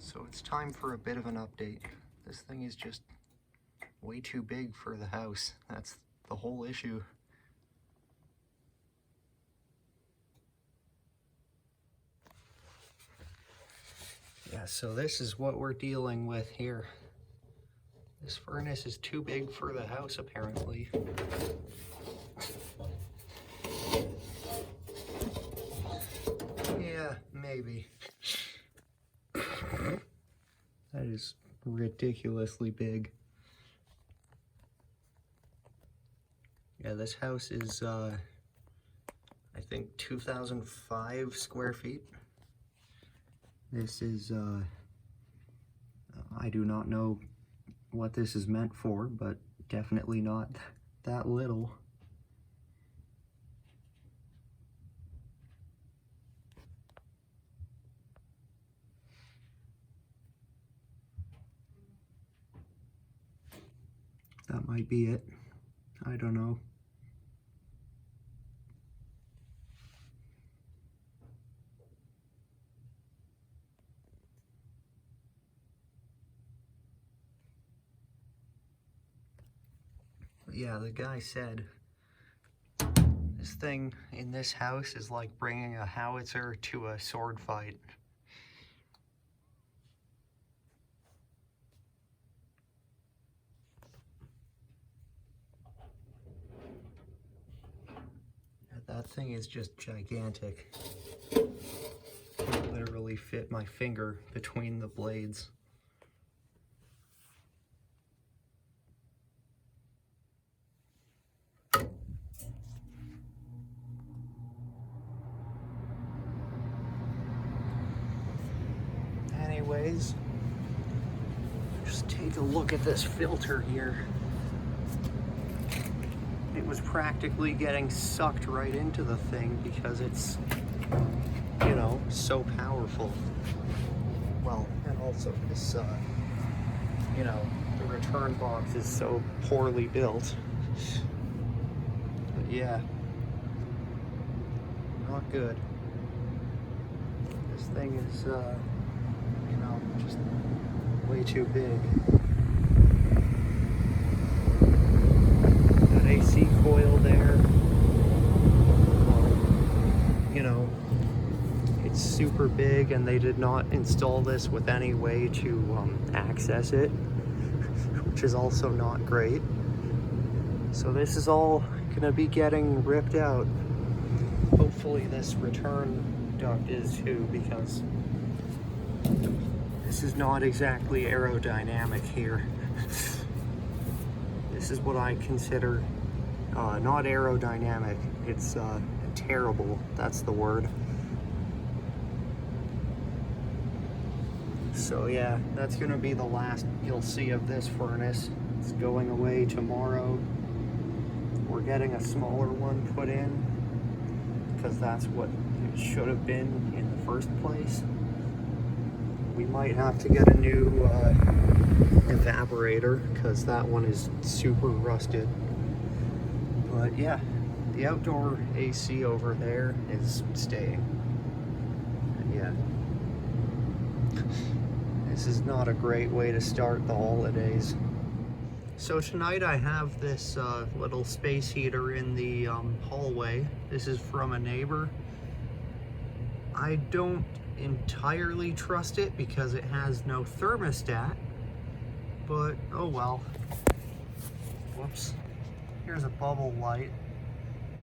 So it's time for a bit of an update. This thing is just way too big for the house. That's the whole issue. Yeah, so this is what we're dealing with here. This furnace is too big for the house, apparently. Yeah, maybe. That is ridiculously big. Yeah, this house is, I think 2,005 square feet. This is, I do not know what this is meant for, but definitely not that little. That might be it. I don't know. But yeah, the guy said this thing in this house is like bringing a howitzer to a sword fight. That thing is just gigantic. Can literally fit my finger between the blades. Anyways, just take a look at this filter here. It was practically getting sucked right into the thing because it's, you know, so powerful. Well, and also this, you know, the return box is so poorly built. But yeah, not good. This thing is, you know, just way too big. AC coil there. You know, it's super big and they did not install this with any way to access it, which is also not great. So this is all gonna be getting ripped out. Hopefully this return duct is too, because this is not exactly aerodynamic here. This is what I consider not aerodynamic, it's terrible, that's the word. So yeah, that's gonna be the last you'll see of this furnace. It's going away tomorrow. We're getting a smaller one put in because that's what it should have been in the first place. We might have to get a new evaporator because that one is super rusted. But yeah, the outdoor AC over there is staying. Yeah. This is not a great way to start the holidays. So tonight I have this little space heater in the hallway. This is from a neighbor. I don't entirely trust it because it has no thermostat, but oh well. Whoops. Here's a bubble light.